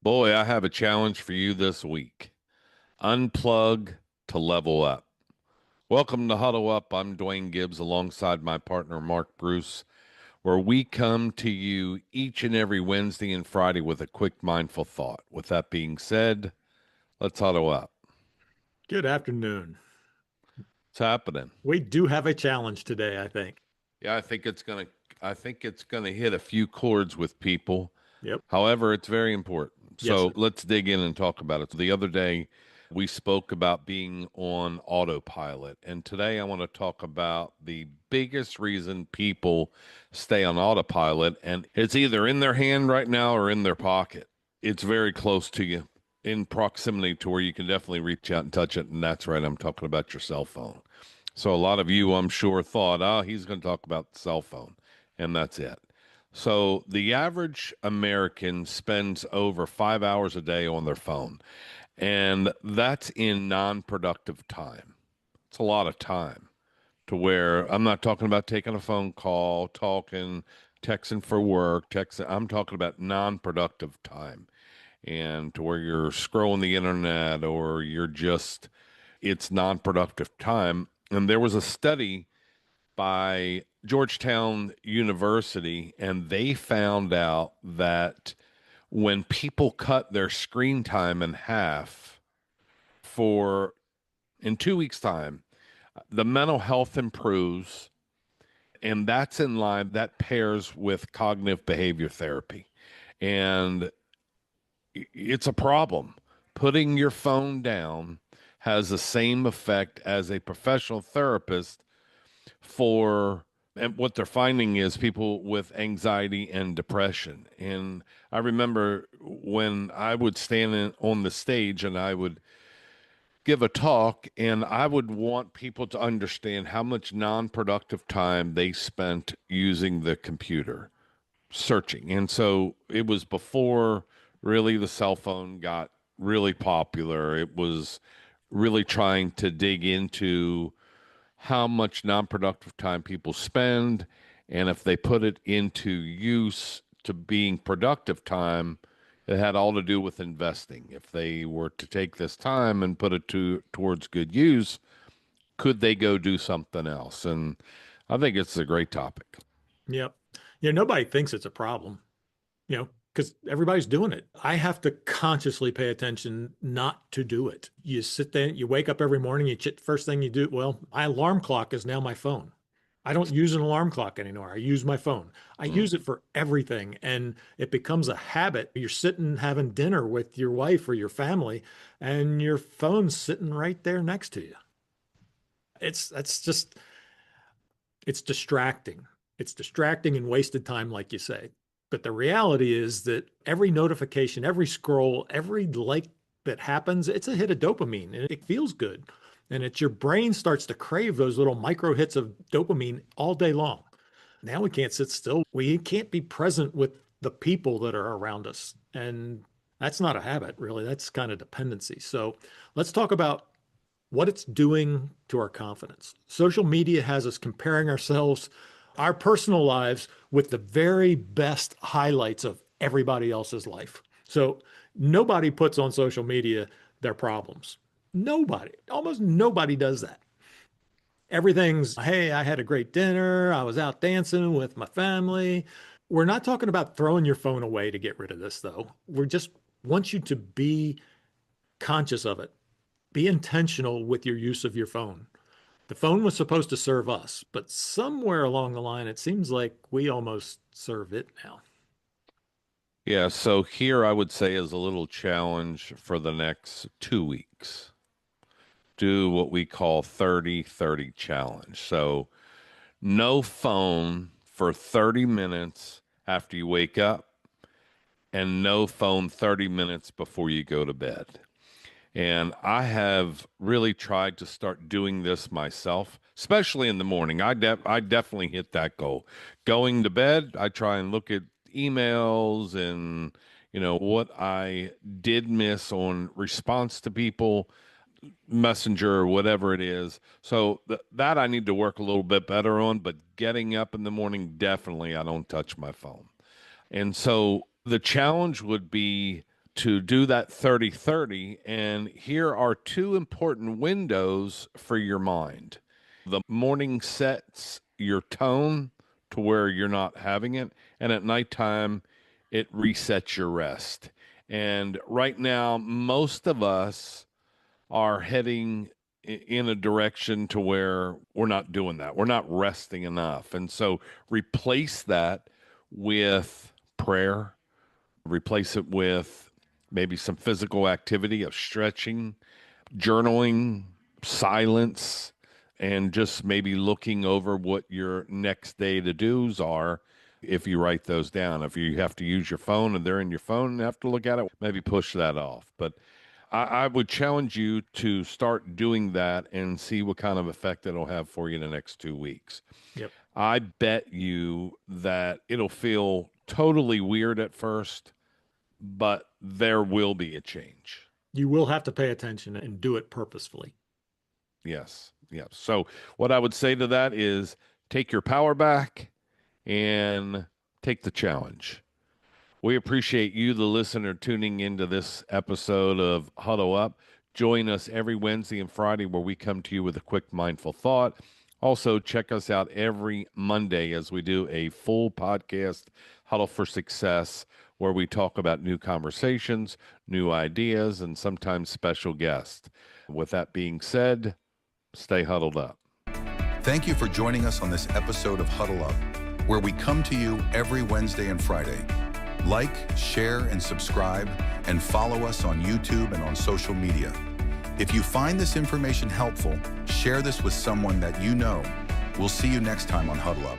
Boy, I have a challenge for you this week. Unplug to level up. Welcome to Huddle Up. I'm Duane Gibbs alongside my partner, Mark Bruce, where we come to you each and every Wednesday and Friday with a quick mindful thought. With that being said, let's huddle up. Good afternoon. What's happening? We do have a challenge today, I think. Yeah, I think it's gonna hit a few chords with people. Yep. However, it's very important. Yes, So let's dig in and talk about it. So the other day, we spoke about being on autopilot. And today, I want to talk about the biggest reason people stay on autopilot. And it's either in their hand right now or in their pocket. It's very close to you in proximity to where you can definitely reach out and touch it. And that's right, I'm talking about your cell phone. So a lot of you, I'm sure, thought, oh, he's going to talk about the cell phone. And that's it. So the average American spends over 5 hours a day on their phone, and that's in non-productive time. It's a lot of time to where I'm not talking about taking a phone call, talking, texting for work, texting. I'm talking about non-productive time and to where you're scrolling the internet or you're just, it's non-productive time. And there was a study by Georgetown University, and they found out that when people cut their screen time in half for in 2 weeks' time, the mental health improves, and that's in line that pairs with cognitive behavior therapy. And it's a problem. Putting your phone down has the same effect as a professional therapist for and what they're finding is people with anxiety and depression. And I remember when I would stand on the stage and I would give a talk, and I would want people to understand how much non-productive time they spent using the computer searching. And so it was before really the cell phone got really popular. It was really trying to dig into how much non-productive time people spend, and if they put it into use to being productive time, it had all to do with investing. If they were to take this time and put it towards good use, could they go do something else? And I think it's a great topic. Yep. Nobody thinks it's a problem, because everybody's doing it. I have to consciously pay attention not to do it. You sit there, you wake up every morning, first thing you do, well, my alarm clock is now my phone. I don't use an alarm clock anymore. I use my phone. I Mm. use it for everything, and it becomes a habit. You're sitting having dinner with your wife or your family, and your phone's sitting right there next to you. That's just it's distracting. It's distracting and wasted time, like you say. But the reality is that every notification, every scroll, every like that happens, it's a hit of dopamine and it feels good. And it's your brain starts to crave those little micro hits of dopamine all day long. Now we can't sit still. We can't be present with the people that are around us. And that's not a habit, really. That's kind of dependency. So let's talk about what it's doing to our confidence. Social media has us comparing ourselves, our personal lives, with the very best highlights of everybody else's life. So nobody puts on social media their problems. Nobody, almost nobody does that. Everything's, hey, I had a great dinner. I was out dancing with my family. We're not talking about throwing your phone away to get rid of this, though. We just want you to be conscious of it. Be intentional with your use of your phone. The phone was supposed to serve us, but somewhere along the line, it seems like we almost serve it now. Yeah, so here I would say is a little challenge for the next 2 weeks. Do what we call 30-30 challenge. So no phone for 30 minutes after you wake up, and no phone 30 minutes before you go to bed. And I have really tried to start doing this myself, especially in the morning. I definitely hit that goal. Going to bed, I try and look at emails and what I did miss on response to people, messenger or whatever it is. So that I need to work a little bit better on, but getting up in the morning, definitely I don't touch my phone. And so the challenge would be to do that 30-30. And here are two important windows for your mind. The morning sets your tone to where you're not having it, and at nighttime, it resets your rest. And right now, most of us are heading in a direction to where we're not doing that. We're not resting enough. And so replace that with prayer, replace it with maybe some physical activity of stretching, journaling, silence, and just maybe looking over what your next day to dos are. If you write those down, if you have to use your phone and they're in your phone and have to look at it, maybe push that off. But I would challenge you to start doing that and see what kind of effect it'll have for you in the next 2 weeks. Yep. I bet you that it'll feel totally weird at first, but there will be a change. You will have to pay attention and do it purposefully. Yes. Yes. So what I would say to that is take your power back and take the challenge. We appreciate you, the listener, tuning into this episode of Huddle Up. Join us every Wednesday and Friday where we come to you with a quick mindful thought. Also, check us out every Monday as we do a full podcast, Huddle for Success, where we talk about new conversations, new ideas, and sometimes special guests. With that being said, stay huddled up. Thank you for joining us on this episode of Huddle Up, where we come to you every Wednesday and Friday. Like, share, and subscribe, and follow us on YouTube and on social media. If you find this information helpful, share this with someone that you know. We'll see you next time on Huddle Up.